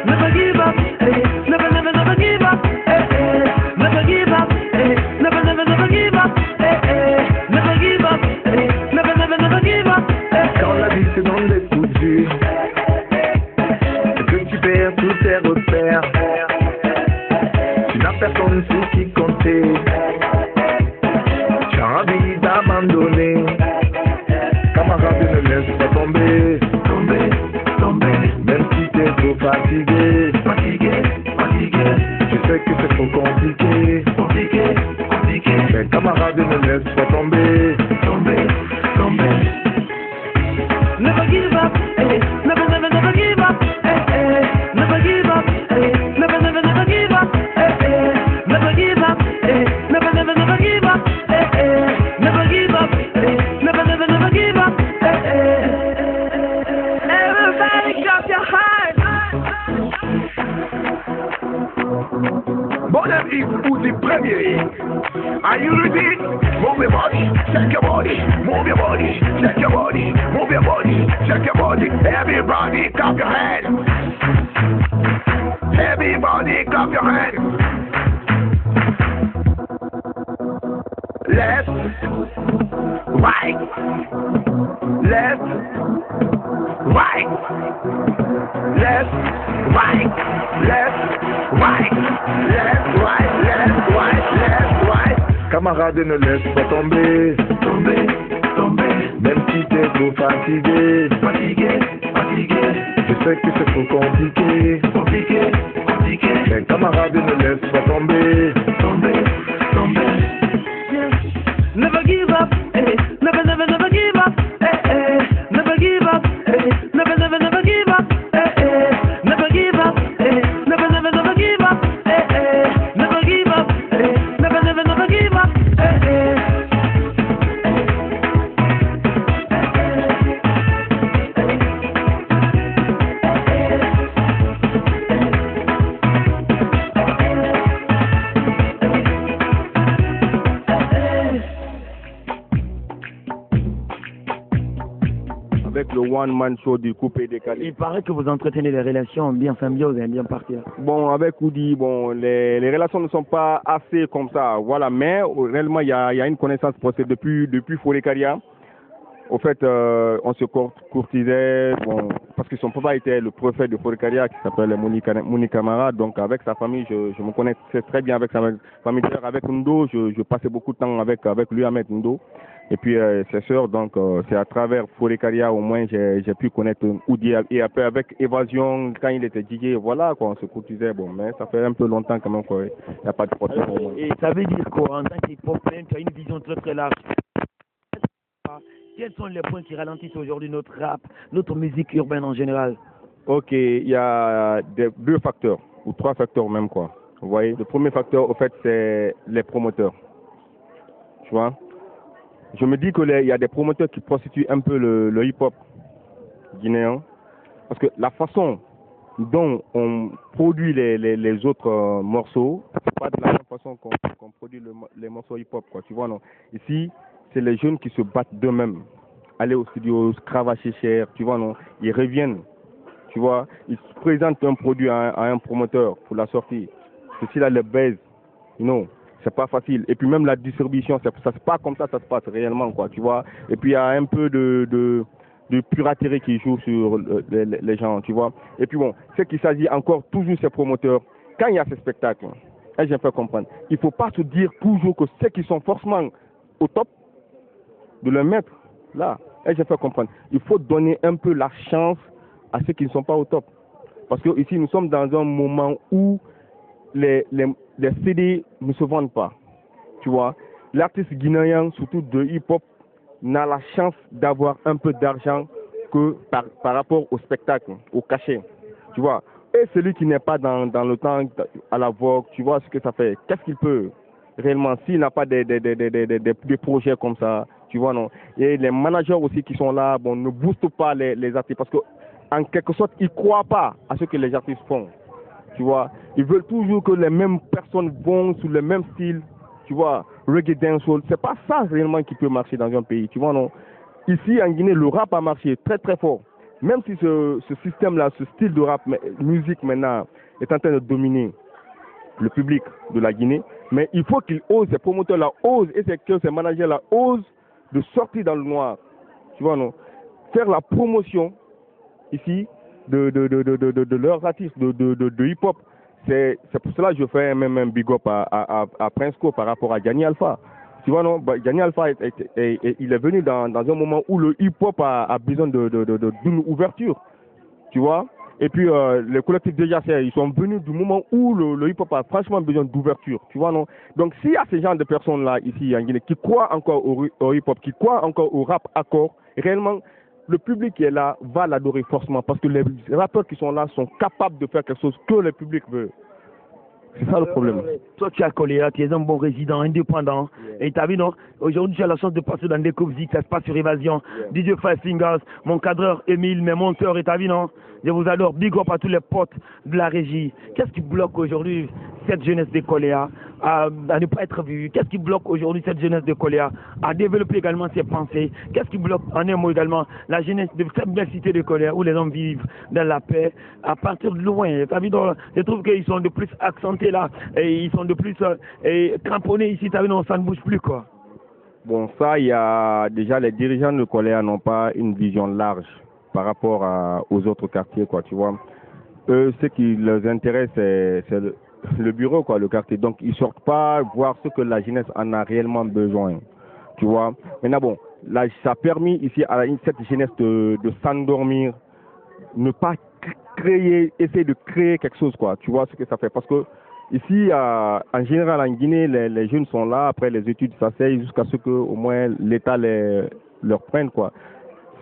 S2: Never give up, eh. Never give up, eh. Never give up, eh.
S3: tomber, tomber, tomber. Même si t'es trop fatigué, fatigué, fatigué. Tu sais que c'est trop compliqué, compliqué, compliqué. Mes camarades ne laissent pas tomber, tomber, tomber.
S2: Never give up, eh, never, never, never give up, eh, eh. Never give up, eh, never, never, never give up, eh, eh. Never give up, eh, never, never, never give up, eh, eh. Never give up, eh, never, never, never give up, eh, eh. Everybody clap your hands.
S3: Bon ami, vous êtes premier. Are you ready? Move your body, shake your body, move your body, shake your body, move your body, shake your body. Everybody clap your hands. Everybody clap your hands. Left, right, left, right, left, right, left, right, left, right, left, right, left, right. Camarade, ne laisse pas tomber, tomber, tomber. Même si t'es trop fatigué, fatigué, fatigué. Je sais que c'est trop compliqué, compliqué, compliqué. Mais camarade, ne laisse pas tomber, tomber, tomber.
S2: Never give up, eh, never, never, never give up, eh, eh. Never give up, eh, never, never, never give up, eh, eh. Never give up, eh, never, never, never give up, eh, eh. Never give up, eh, never, never, never give up, eh, eh.
S8: Avec le one-man show du coupé décalé.
S5: Il paraît que vous entretenez des relations bien symbioses et bien partir.
S8: Bon, avec Oudi, bon, les relations ne sont pas assez comme ça, voilà, mais réellement, il y a une connaissance procès depuis Forécaria. Au fait, on se courtisait, bon, parce que son papa était le préfet de Forécaria qui s'appelle Mouni Camara, donc avec sa famille, je me connaissais très bien avec sa famille. Avec Ndo, je passais beaucoup de temps avec lui, Ahmed Ndo. Et puis ses sœurs, donc c'est à travers Forécaria au moins j'ai pu connaître Oudi. Et après avec Évasion, quand il était DJ, voilà quoi, on se courtisait, bon, mais ça fait un peu longtemps quand même qu'il n'y a pas de problème pour moi.
S5: Et ça veut dire qu'en tant qu'hip-hopien, tu as une vision très très large. Quels sont les points qui ralentissent aujourd'hui notre rap, notre musique urbaine en général?
S8: Ok, il y a deux facteurs, ou trois facteurs même quoi. Vous voyez, le premier facteur, au fait, c'est les promoteurs. Tu vois? Je me dis qu'il y a des promoteurs qui prostituent un peu le hip-hop guinéen. Parce que la façon dont on produit les autres morceaux, c'est pas de la même façon qu'on produit les morceaux hip-hop, quoi. Tu vois, non? Ici, c'est les jeunes qui se battent d'eux-mêmes. Aller au studio, cravacher cher, tu vois, non? Ils reviennent, tu vois. Ils présentent un produit à un promoteur pour la sortie. Ceci là, le buzz, non, c'est pas facile. Et puis même la distribution, ça c'est pas comme ça se passe réellement, quoi, tu vois. Et puis il y a un peu de piraterie qui joue sur les gens, tu vois. Et puis bon, ce qu'il s'agit encore toujours ces promoteurs, quand il y a ces spectacles, et je peux comprendre, il faut pas se dire toujours que ceux qui sont forcément au top, de le mettre là. Et je peux comprendre. Il faut donner un peu la chance à ceux qui ne sont pas au top. Parce que ici, nous sommes dans un moment où les CD ne se vendent pas. Tu vois, l'artiste guinéen, surtout de hip-hop, n'a la chance d'avoir un peu d'argent que par rapport au spectacle, au cachet. Tu vois, et celui qui n'est pas dans le temps à la vogue, tu vois ce que ça fait. Qu'est-ce qu'il peut réellement s'il n'a pas des projets comme ça, tu vois, non? Et les managers aussi qui sont là, bon, ne boostent pas les artistes parce que en quelque sorte, ils ne croient pas à ce que les artistes font. Tu vois, ils veulent toujours que les mêmes personnes vont sous le même style, tu vois, reggae, dancehall. C'est pas ça réellement qui peut marcher dans un pays, tu vois, non? Ici, en Guinée, le rap a marché très très fort. Même si ce système-là, ce style de rap, musique maintenant, est en train de dominer le public de la Guinée, mais il faut qu'ils osent, ces promoteurs-là osent, et que ces managers-là osent de sortir dans le noir, tu vois, non? Faire la promotion ici de leurs artistes de hip-hop. C'est pour cela que je fais même un big up à Prince Co par rapport à Gianni Alpha. Tu vois, non, Gani Alpha, il est venu dans un moment où le hip-hop a besoin d'une ouverture. Tu vois. Et puis, les collectifs déjà, ils sont venus du moment où le hip-hop a franchement besoin d'ouverture. Tu vois, non. Donc, s'il y a ces gens de personnes-là, ici, en Guinée, qui croient encore au hip-hop, qui croient encore au rap accord, réellement, le public qui est là va l'adorer forcément. Parce que les rappeurs qui sont là sont capables de faire quelque chose que le public veut. C'est ça le problème.
S5: Toi, tu as collé là, tu es un bon résident, indépendant. Yeah. Et tu as vu, non? Aujourd'hui, tu as la chance de passer dans des Kovzik, ça se passe sur Évasion. Yeah. DJ Five Fingers, mon cadreur Emile, mes monteurs, et tu as vu, non? Je vous adore. Big up à tous les potes de la régie. Qu'est-ce qui bloque aujourd'hui cette jeunesse de Coléa à ne pas être vue? Qu'est-ce qui bloque aujourd'hui cette jeunesse de Coléa à développer également ses pensées? Qu'est-ce qui bloque en un mot également la jeunesse de cette belle cité de Coléa où les hommes vivent dans la paix à partir de loin? Je trouve qu'ils sont de plus accentés là et ils sont de plus cramponnés ici. T'as vu, non, ça ne bouge plus quoi.
S8: Bon, ça, il y a déjà les dirigeants de Coléa n'ont pas une vision large par rapport aux autres quartiers, quoi, tu vois. Eux, ce qui les intéresse, c'est le bureau, quoi, le quartier. Donc, ils sortent pas voir ce que la jeunesse en a réellement besoin, tu vois. Maintenant, bon, là, ça a permis ici à cette jeunesse de s'endormir, ne pas essayer de créer quelque chose, quoi. Tu vois ce que ça fait. Parce que ici, en général, en Guinée, les jeunes sont là, après les études s'asseyent jusqu'à ce que au moins l'État leur prenne, quoi.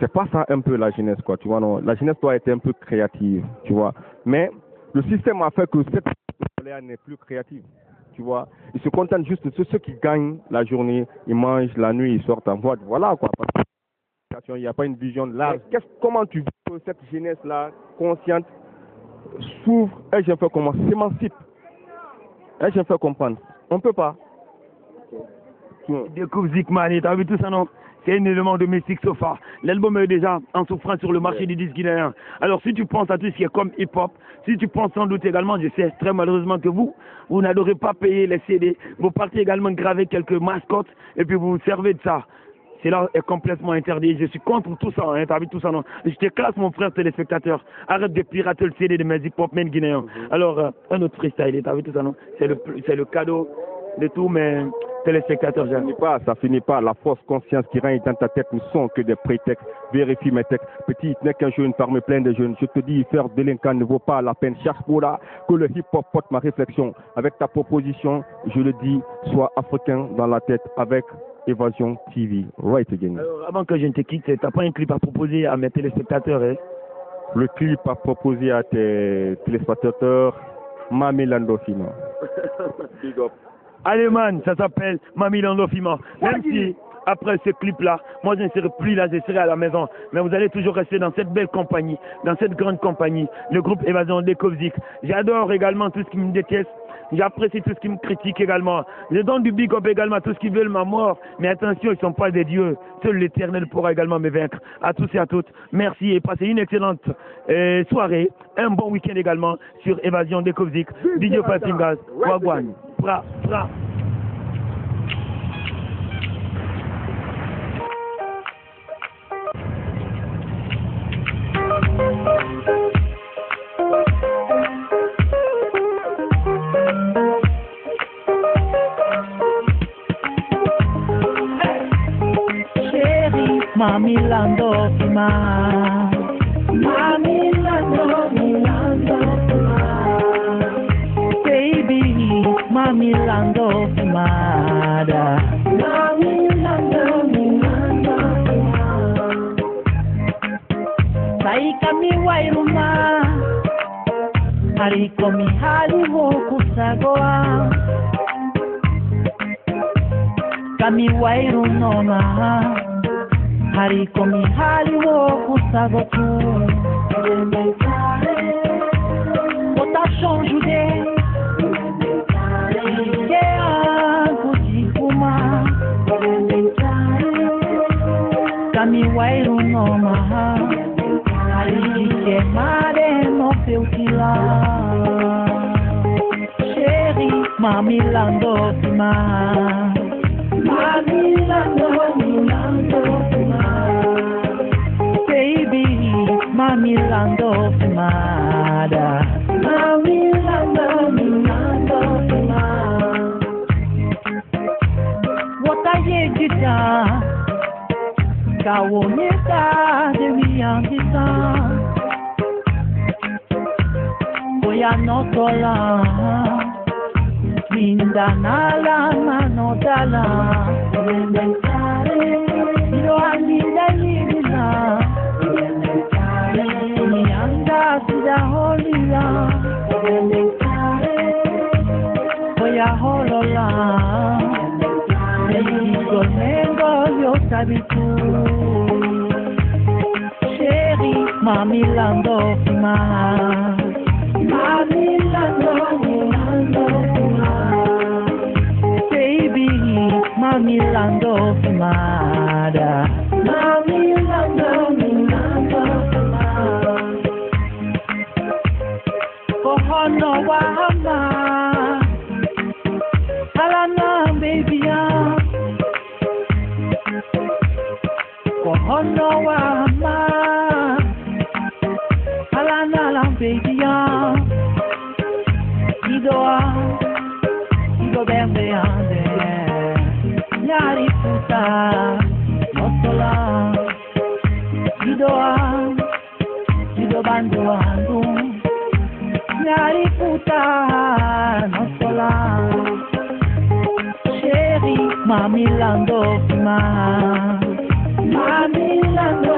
S8: C'est pas ça un peu la jeunesse, quoi, tu vois, non. La jeunesse doit être un peu créative, tu vois. Mais le système a fait que cette jeunesse n'est plus créative, tu vois. Ils se contentent juste de ceux qui gagnent la journée, ils mangent la nuit, ils sortent en boîte, voilà, quoi. Parce qu'il n'y a pas une vision large. Comment tu veux que cette jeunesse-là, consciente, s'ouvre et je fais comment s'émancipe et je fais comprendre. On ne peut pas.
S5: Découvre Zikman, t'as vu tout ça, non? C'est un élément de Mystic Sofa. L'album est déjà en souffrance sur le marché des disques guinéens. Alors si tu penses à tout ce qui est comme hip-hop, si tu penses sans doute également, je sais très malheureusement que vous n'adorez pas payer les CD. Vous partez également graver quelques mascottes et puis vous vous servez de ça. Cela est complètement interdit. Je suis contre tout ça. Hein, t'as vu tout ça, non? Je te classe, mon frère téléspectateur. Arrête de pirater le CD de mes hip-hop men guinéens. Alors, un autre freestyle, t'as vu tout ça, non? C'est le cadeau de tous mes téléspectateurs.
S8: Ça finit pas. La fausse conscience qui règne dans ta tête ne sont que des prétextes. Vérifie mes textes. Petit n'est qu'un jeune parmi plein de jeunes. Je te dis, faire délinquant ne vaut pas la peine. Cherche pour là que le hip-hop porte ma réflexion. Avec ta proposition, je le dis, sois africain dans la tête avec Évasion TV. Right again.
S5: Alors, avant que je ne te quitte, t'as pas un clip à proposer à mes téléspectateurs, hein?
S8: Le clip à proposer à tes téléspectateurs, Mami Landofima. Big up.
S5: Allez man, ça s'appelle Mami Landofima. Même si après ce clip-là, moi je ne serai plus là, je serai à la maison. Mais vous allez toujours rester dans cette belle compagnie, dans cette grande compagnie, le groupe Évasion des Kovzik. J'adore également tout ce qui me déteste. J'apprécie tout ce qui me critique également. Je donne du big up également à tous ceux qui veulent ma mort. Mais attention, ils ne sont pas des dieux. Seul l'Éternel pourra également me vaincre. À tous et à toutes, merci et passez une excellente soirée. Un bon week-end également sur Évasion des Kovzik. DJ Fatingas, Wagwan, Pra, Pra.
S7: Mami Landofima, Mami Landofima, baby, Mami Landofima, Mami Landofima, Saika mi wairuma, hariko mi hali woku sagoa, kami wairunoma. Hariko mi hali wo kusago tu Ota chanjude Ike anku jikuma Kami wairu no maha Harike mare no feutila Chéri mami landofima Mami landofima Mami Landofima, Mami Landofima. What I kita kaonyesha demi angisa Oya notola Mindanala manotala Ilo alinda lila Nianda sida holila Oya holola Mengo yo sabitu Chéri mami lando fima Mami lando fima Baby mami lando fimada Mami lando fima Kohono wahama Alana baby ya Kohono wahama Alana baby ya Ido bembe ande Nyari puta Notola Ido bando ando Nyari puta Notola Chéri mami lando fima Mami lando